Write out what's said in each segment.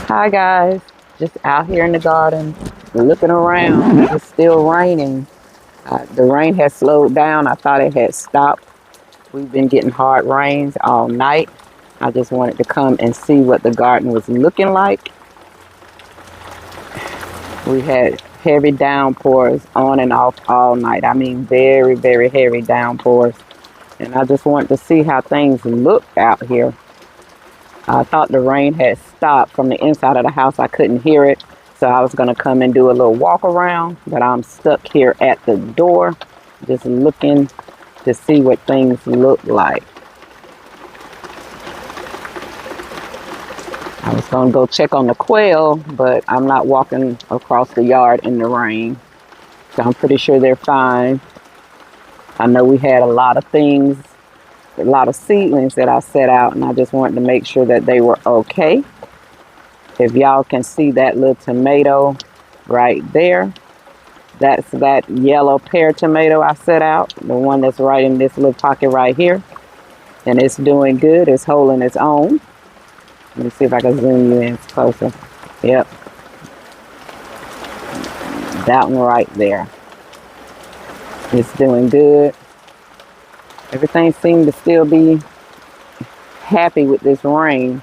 Hi guys, just out here in the garden looking around. It's still raining. The rain has slowed down. I thought it had stopped. We've been getting hard rains all night. I just wanted to come and see what the garden was looking like. We had heavy downpours on and off all night. I mean, very, very heavy downpours. And I just wanted to see how things looked out here. I thought the rain had stopped from the inside of the house. I couldn't hear it. So I was going to come and do a little walk around, but I'm stuck here at the door just looking to see what things look like. I was going to go check on the quail, but I'm not walking across the yard in the rain. So I'm pretty sure they're fine. I know we had a lot of things, a lot of seedlings that I set out, and I just wanted to make sure that they were okay. If y'all can see that little tomato right there, that's that yellow pear tomato I set out, the one that's right in this little pocket right here. And it's doing good. It's holding its own. Let me see if I can zoom you in closer. Yep. That one right there. It's doing good. Everything seemed to still be happy with this rain.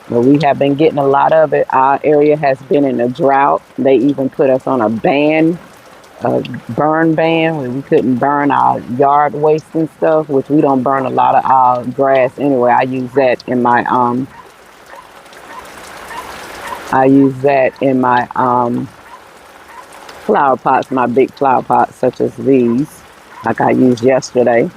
But we have been getting a lot of it. Our area has been in a drought. They even put us on a burn ban, where we couldn't burn our yard waste and stuff, which we don't burn a lot of our grass anyway. I use that in my flower pots, my big flower pots such as these, like I used yesterday.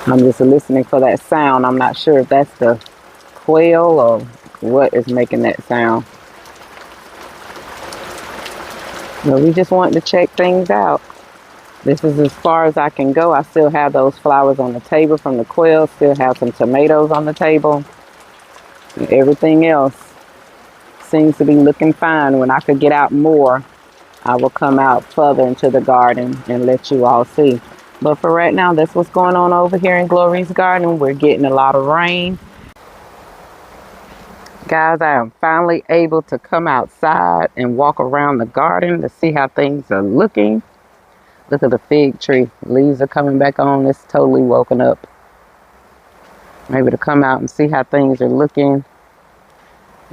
I'm just listening for that sound. I'm not sure if that's the quail or what is making that sound. But we just wanted to check things out. This is as far as I can go. I still have those flowers on the table from the quail. Still have some tomatoes on the table. And everything else seems to be looking fine. When I could get out more, I will come out further into the garden and let you all see. But for right now, that's what's going on over here in Glory's garden. We're getting a lot of rain. Guys, I am finally able to come outside and walk around the garden to see how things are looking. Look at the fig tree. Leaves are coming back on. It's totally woken up. I'm able to come out and see how things are looking.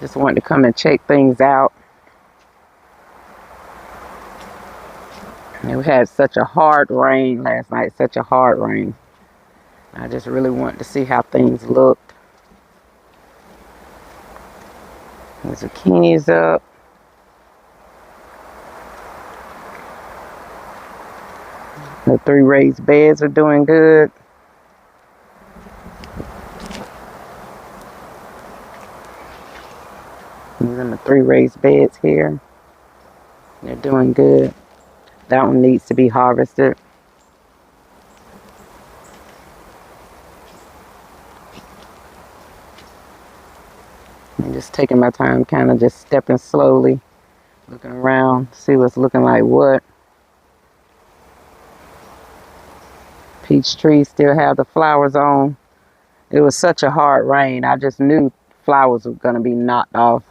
Just wanted to come and check things out. And we had such a hard rain last night, such a hard rain. I just really wanted to see how things looked. The zucchini's up. The 3 raised beds are doing good. These are the 3 raised beds here. They're doing good. That one needs to be harvested. I'm just taking my time, kind of just stepping slowly, looking around, see what's looking like what. Peach trees still have the flowers on. It was such a hard rain. I just knew flowers were going to be knocked off.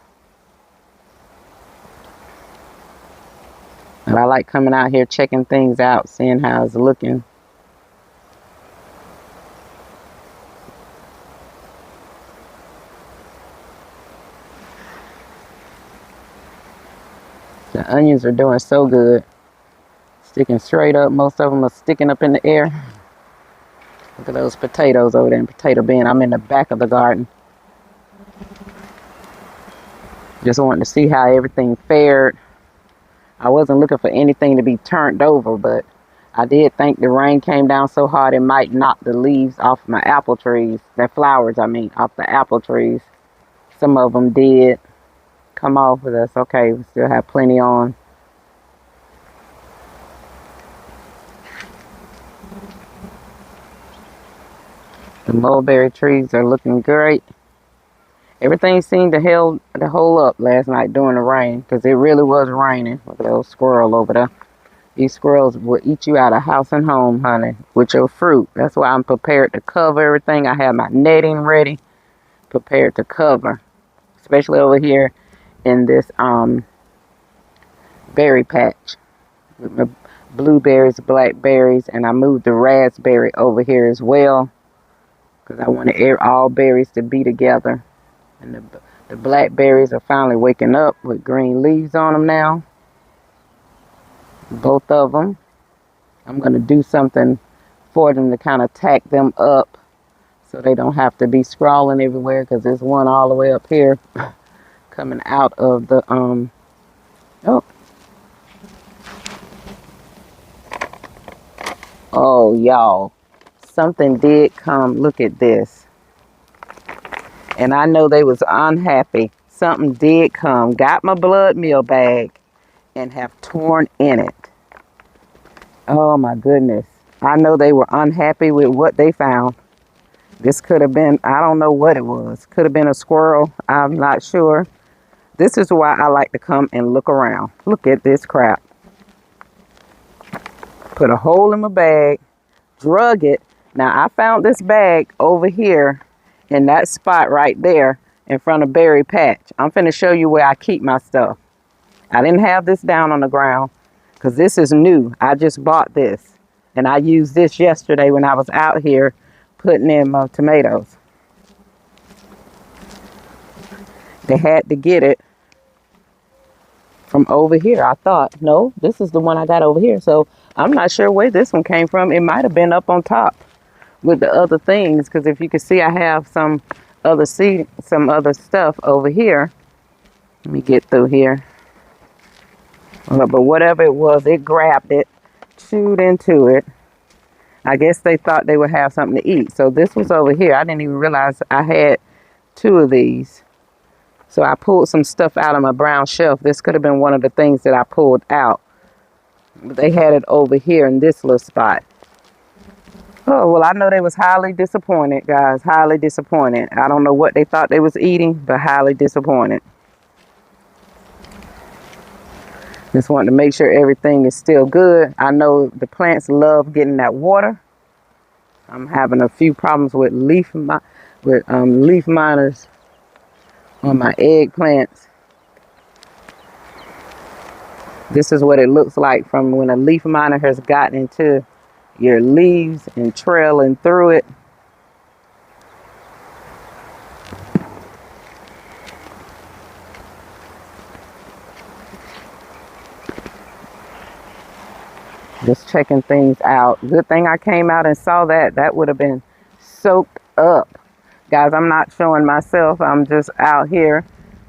And I like coming out here, checking things out, seeing how it's looking. The onions are doing so good. Sticking straight up. Most of them are sticking up in the air. Look at those potatoes over there in potato bin. I'm in the back of the garden. Just wanting to see how everything fared. I wasn't looking for anything to be turned over, but I did think the rain came down so hard it might knock the leaves off my apple trees. The flowers, I mean, off the apple trees. Some of them did come off, but that's okay. We still have plenty on. The mulberry trees are looking great. Everything seemed to hold up last night during the rain, because it really was raining. Look at that old squirrel over there. These squirrels will eat you out of house and home, honey, with your fruit. That's why I'm prepared to cover everything. I have my netting ready, prepared to cover, especially over here in this berry patch with my blueberries, blackberries, and I moved the raspberry over here as well because I wanted all berries to be together. And the blackberries are finally waking up with green leaves on them now. Both of them. I'm going to do something for them to kind of tack them up so they don't have to be scrawling everywhere, because there's one all the way up here coming out of the oh y'all, something did come. Look at this. And I know they was unhappy. Something did come, got my blood meal bag, and have torn in it. Oh my goodness. I know they were unhappy with what they found. This could have been, I don't know what it was. Could have been a squirrel. I'm not sure. This is why I like to come and look around. Look at this crap. Put a hole in my bag, drug it. Now I found this bag over here in that spot right there in front of Berry Patch. I'm finna show you where I keep my stuff. I didn't have this down on the ground because this is new. I just bought this. And I used this yesterday when I was out here putting in my tomatoes. They had to get it from over here. I thought, no, this is the one I got over here. So I'm not sure where this one came from. It might have been up on top with the other things, because if you can see, I have some other stuff over here. Let me get through here. But whatever it was, it grabbed it, chewed into it. I guess they thought they would have something to eat. So this was over here. I didn't even realize I had 2 of these. So I pulled some stuff out of my brown shelf. This could have been one of the things that I pulled out. But they had it over here in this little spot. Oh, well, I know they was highly disappointed, guys. Highly disappointed. I don't know what they thought they was eating, but highly disappointed. Just wanted to make sure everything is still good. I know the plants love getting that water. I'm having a few problems with leaf miners on my eggplants. This is what it looks like from when a leaf miner has gotten into your leaves and trailing through it. Just checking things out. Good thing I came out and saw that. That would have been soaked up. Guys, I'm not showing myself. I'm just out here.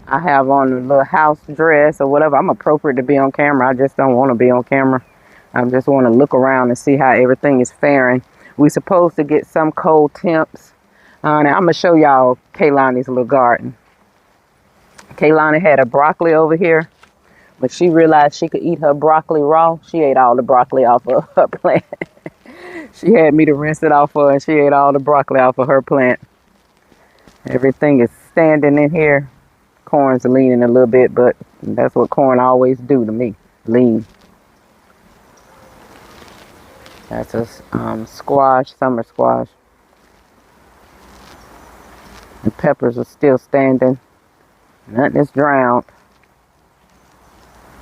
I have on a little house dress or whatever. I'm appropriate to be on camera. I just don't want to be on camera. I just want to look around and see how everything is faring. We're supposed to get some cold temps. Now I'm going to show y'all Kaylani's little garden. Kaylani had a broccoli over here. But she realized she could eat her broccoli raw. She ate all the broccoli off of her plant. She had me to rinse it off her, and she ate all the broccoli off of her plant. Everything is standing in here. Corn's leaning a little bit, but that's what corn always do to me, lean. That's a squash, summer squash. The peppers are still standing. Nothing is drowned.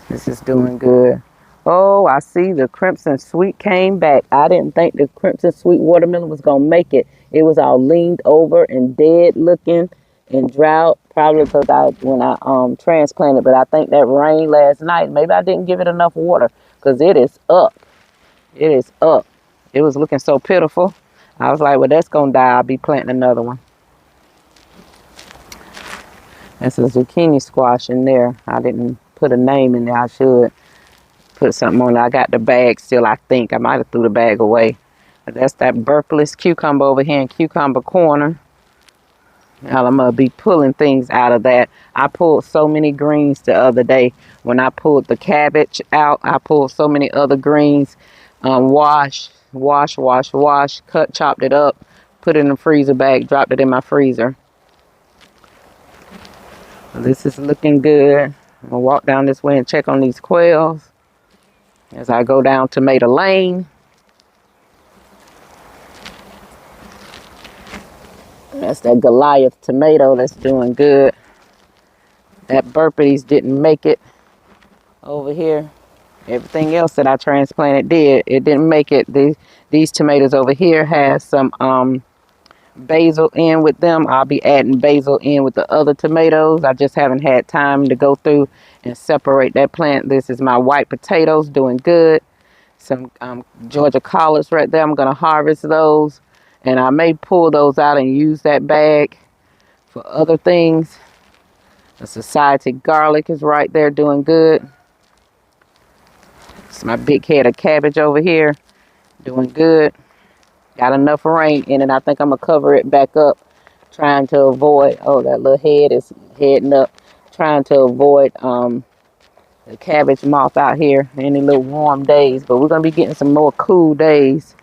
This is doing good. Oh, I see the crimson sweet came back. I didn't think the crimson sweet watermelon was going to make it. It was all leaned over and dead looking and drought. Probably because when I transplanted, but I think that rain last night, maybe I didn't give it enough water, because it is up. It is up. It was looking so pitiful. I was like, well, that's going to die. I'll be planting another one. That's a zucchini squash in there. I didn't put a name in there. I should put something on it. I got the bag still, I think. I might have threw the bag away. But that's that burpless cucumber over here in Cucumber Corner. Now I'm going to be pulling things out of that. I pulled so many greens the other day. When I pulled the cabbage out, I pulled so many other greens. Wash, chopped it up, put it in the freezer bag, dropped it in my freezer. This is looking good. I'm going to walk down this way and check on these quails. as I go down Tomato Lane. That's that Goliath tomato that's doing good. That Burpees didn't make it over here. Everything else that I transplanted did. It didn't make it. These tomatoes over here has some basil in with them. I'll be adding basil in with the other tomatoes. I just haven't had time to go through and separate that plant. This is my white potatoes doing good. Some Georgia collards right there. I'm going to harvest those. And I may pull those out and use that bag for other things. The Society garlic is right there doing good. It's my big head of cabbage over here doing good. Got enough rain in it. I think I'm going to cover it back up, trying to avoid, oh, that little head is heading up, trying to avoid the cabbage moth out here any little warm days. But we're going to be getting some more cool days.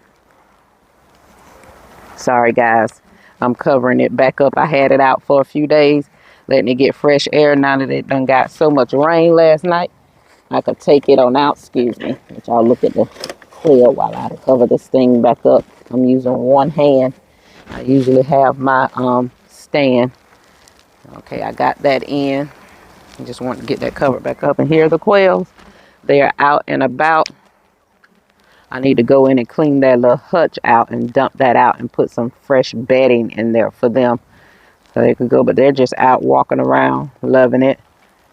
Sorry, guys. I'm covering it back up. I had it out for a few days, letting it get fresh air. Now that it done got so much rain last night, I could take it on out. Excuse me. Let y'all look at the quail while I cover this thing back up. I'm using one hand. I usually have my stand. Okay, I got that in. I just want to get that covered back up. And here are the quails. They are out and about. I need to go in and clean that little hutch out and dump that out and put some fresh bedding in there for them so they could go. But they're just out walking around, loving it.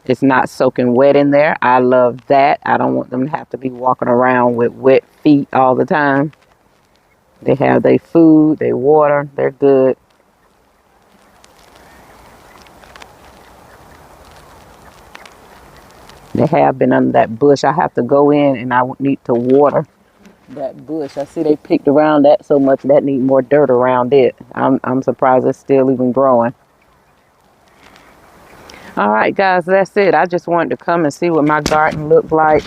It's not soaking wet in there. I love that. I don't want them to have to be walking around with wet feet all the time. They have their food, their water. They're good. They have been under that bush. I have to go in and I need to water that bush. I see they picked around that so much that need more dirt around it. I'm surprised it's still even growing. All right, guys, that's it. I just wanted to come and see what my garden looked like.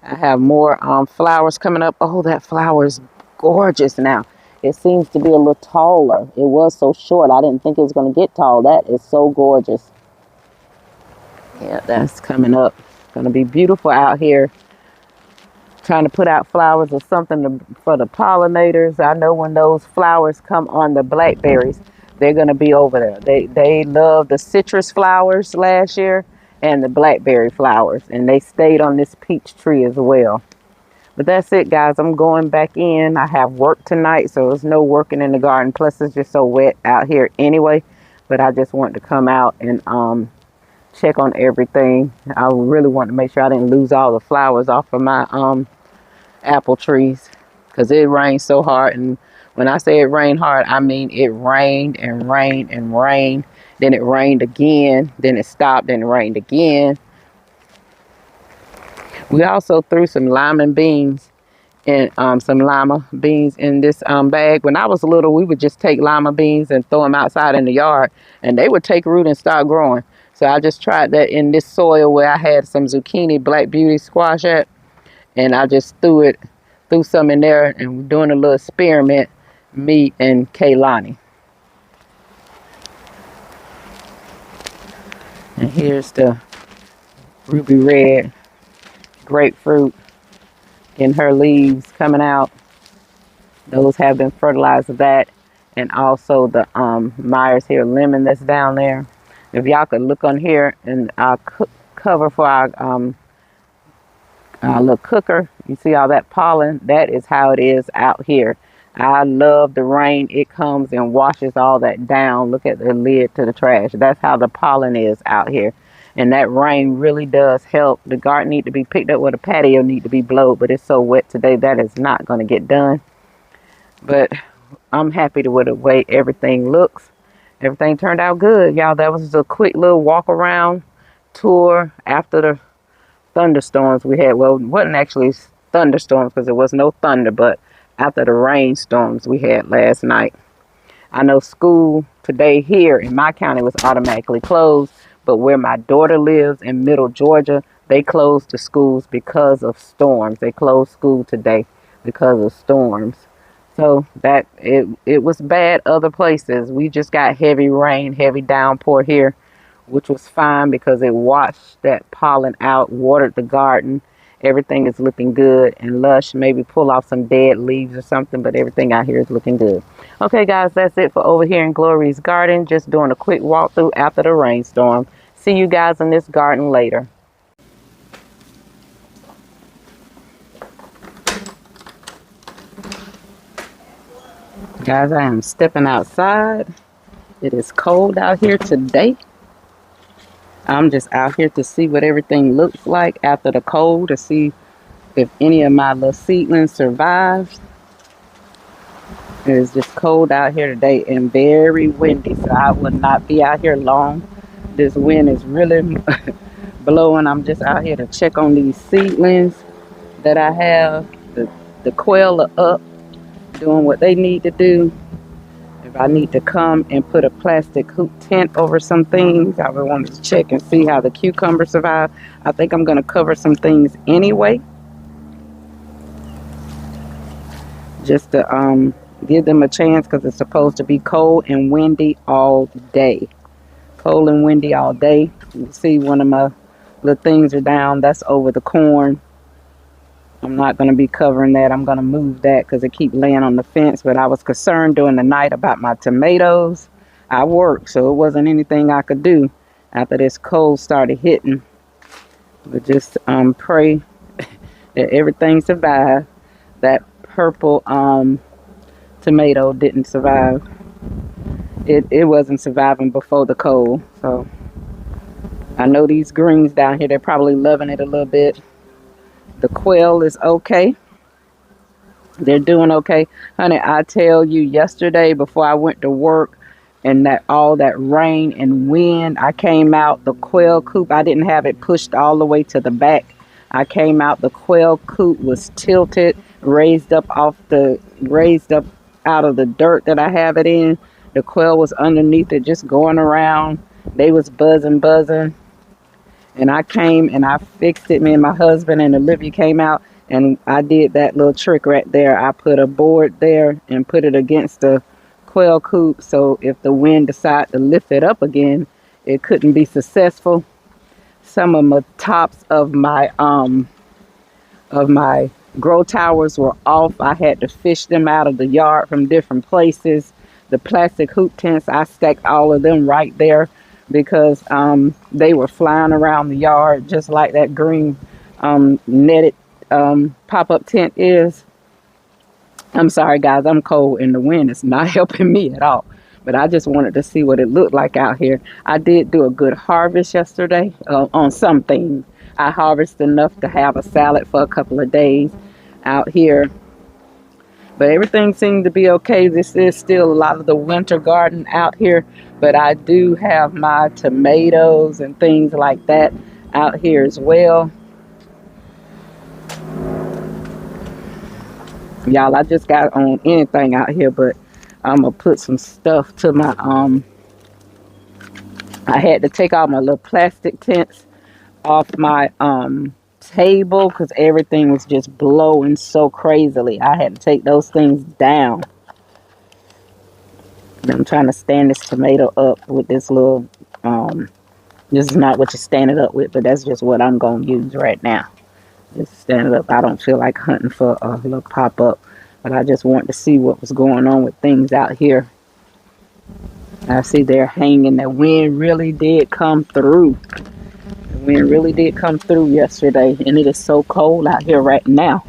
I have more flowers coming up. Oh, that flower is gorgeous now. It seems to be a little taller. It was so short. I didn't think it was going to get tall. That is so gorgeous. Yeah, that's coming up. Going to be beautiful out here. Trying to put out flowers or something for the pollinators. I know when those flowers come on the blackberries, they're going to be over there. They love the citrus flowers last year and the blackberry flowers, and they stayed on this peach tree as well. But that's it, guys. I'm going back in. I have work tonight, so there's no working in the garden. Plus, it's just so wet out here anyway. But I just wanted to come out and check on everything. I really want to make sure I didn't lose all the flowers off of my apple trees, because it rained so hard. And when I say it rained hard, I mean it rained and rained and rained. Then it rained again. Then it stopped and it rained again. We also threw some lima beans and some lima beans in this bag. When I was little, we would just take lima beans and throw them outside in the yard, and they would take root and start growing. So I just tried that in this soil where I had some zucchini black beauty squash at, and I just threw some in there, and we're doing a little experiment, me and Kaylani. And here's the ruby red grapefruit in her leaves coming out. Those have been fertilized with that, and also the Myers here lemon that's down there. If y'all could look on here and our cover for our little cooker, you see all that pollen? That is how it is out here. I love the rain. It comes and washes all that down. Look at the lid to the trash. That's how the pollen is out here. And that rain really does help. The garden need to be picked up, with a patio need to be blowed, but it's so wet today that is not going to get done. But I'm happy with the way everything looks. Everything turned out good, y'all. That was just a quick little walk around tour after the thunderstorms we had. Well, it wasn't actually thunderstorms because there was no thunder, but after the rainstorms we had last night. I know school today here in my county was automatically closed, but where my daughter lives in Middle Georgia, they closed the schools because of storms. They closed school today because of storms. So that it was bad other places. We just got heavy rain, heavy downpour here, which was fine because it washed that pollen out, watered the garden, Everything is looking good and lush. Maybe pull off some dead leaves or something, but everything out here is looking good. Okay, guys, that's it for over here in Glory's garden. Just doing a quick walkthrough after the rainstorm. See you guys in this garden later. Guys, I am stepping outside. It is cold out here today. I'm just out here to see what everything looks like after the cold, to see if any of my little seedlings survive. It is just cold out here today and very windy, so I will not be out here long. This wind is really blowing. I'm just out here to check on these seedlings that I have. The quail are up, doing what they need to do. If I need to come and put a plastic hoop tent over some things, I would want to check and see how the cucumbers survive. I think I'm going to cover some things anyway, just to give them a chance, because it's supposed to be cold and windy all day. Cold and windy all day. You see one of my little things are down. That's over the corn. I'm not going to be covering that. I'm going to move that because it keeps laying on the fence. But I was concerned during the night about my tomatoes. I worked, so it wasn't anything I could do after this cold started hitting. But just pray that everything survived. That purple tomato didn't survive. It wasn't surviving before the cold. So I know these greens down here, they're probably loving it a little bit. The quail is okay. They're doing okay. Honey, I tell you, yesterday before I went to work and that all that rain and wind, I came out the quail coop. I didn't have it pushed all the way to the back. I came out, the quail coop was tilted, raised up out of the dirt that I have it in. The quail was underneath it, just going around. They was buzzing. And I came and I fixed it. Me and my husband and Olivia came out and I did that little trick right there. I put a board there and put it against the quail coop, so if the wind decided to lift it up again, it couldn't be successful. Some of the tops of my grow towers were off. I had to fish them out of the yard from different places. The plastic hoop tents, I stacked all of them right there because they were flying around the yard just like that green netted pop-up tent is. I'm sorry guys, I'm cold and the wind is not helping me at all. But I just wanted to see what it looked like out here. I did do a good harvest yesterday on some things. I harvested enough to have a salad for a couple of days out here. But everything seemed to be okay. This is still a lot of the winter garden out here. But I do have my tomatoes and things like that out here as well. Y'all, I just got on anything out here, but I'm going to put some stuff to my, I had to take all my little plastic tents off my table because everything was just blowing so crazily. I had to take those things down. I'm trying to stand this tomato up with this little, this is not what you stand it up with, but that's just what I'm going to use right now. Just stand it up. I don't feel like hunting for a little pop-up, but I just want to see what was going on with things out here. I see they're hanging. The wind really did come through. The wind really did come through yesterday, and it is so cold out here right now.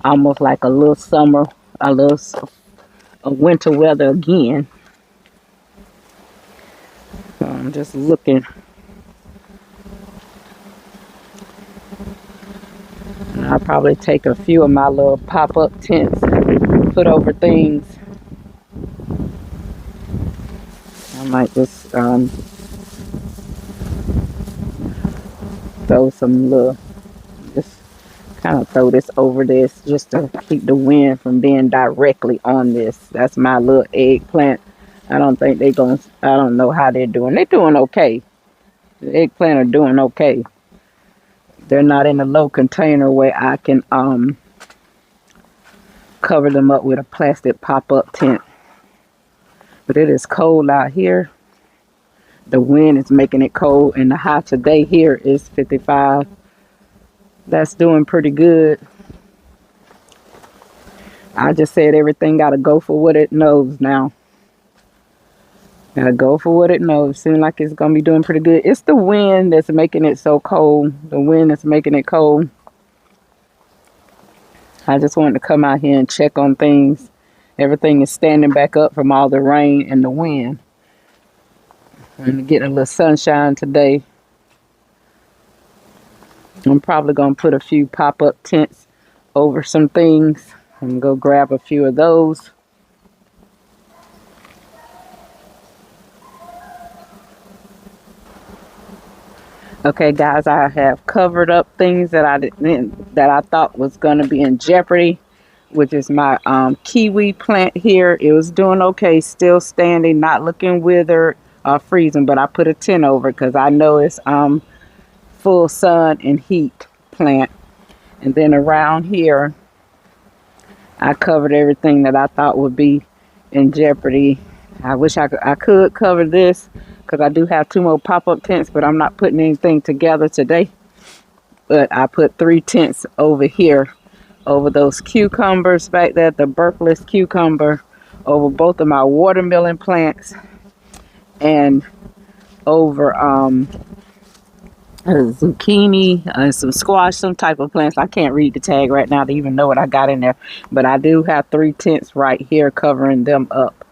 Almost like a little summer, a winter weather again. So I'm just looking. And I'll probably take a few of my little pop-up tents and put over things. I might just throw some little, just kind of throw this over this just to keep the wind from being directly on this. That's my little eggplant. I don't think I don't know how they're doing. They're doing okay. The eggplant are doing okay. They're not in a low container where I can cover them up with a plastic pop-up tent. But it is cold out here. The wind is making it cold, and the high today here is 55. That's doing pretty good. I just said everything got to go for what it knows now. Gotta go for what it knows. Seems like it's gonna be doing pretty good. It's the wind that's making it so cold. The wind that's making it cold. I just wanted to come out here and check on things. Everything is standing back up from all the rain and the wind. And getting a little sunshine today. I'm probably gonna put a few pop-up tents over some things and go grab a few of those. Okay, guys, I have covered up things that I thought was going to be in jeopardy, which is my kiwi plant here. It was doing okay, still standing, not looking withered or freezing, but I put a tent over it because I know it's full sun and heat plant. And then around here, I covered everything that I thought would be in jeopardy. I wish I could cover this because I do have 2 more pop-up tents, but I'm not putting anything together today. But I put 3 tents over here, over those cucumbers back there, the Berkeley's cucumber, over both of my watermelon plants, and over zucchini and some squash, some type of plants. I can't read the tag right now to even know what I got in there, but I do have 3 tents right here covering them up.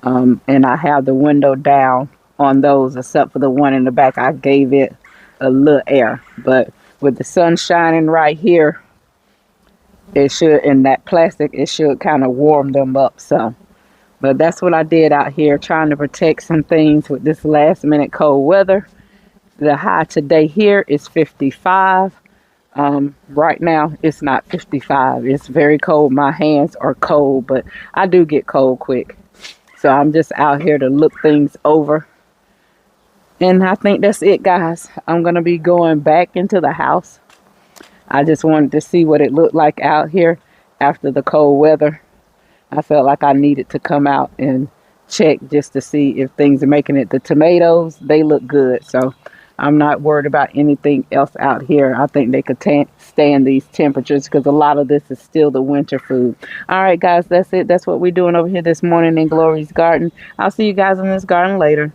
And I have the window down on those, except for the one in the back. I gave it a little air, but with the sun shining right here, it should, in that plastic, it should kind of warm them up. So, but that's what I did out here, trying to protect some things with this last minute cold weather. The high today here is 55. Right now it's not 55. It's very cold. My hands are cold, but I do get cold quick. So I'm just out here to look things over. And I think that's it, guys. I'm going to be going back into the house. I just wanted to see what it looked like out here after the cold weather. I felt like I needed to come out and check just to see if things are making it. The tomatoes, they look good. So I'm not worried about anything else out here. I think they could stand these temperatures because a lot of this is still the winter food. All right, guys, that's it. That's what we're doing over here this morning in Glory's garden. I'll see you guys in this garden later.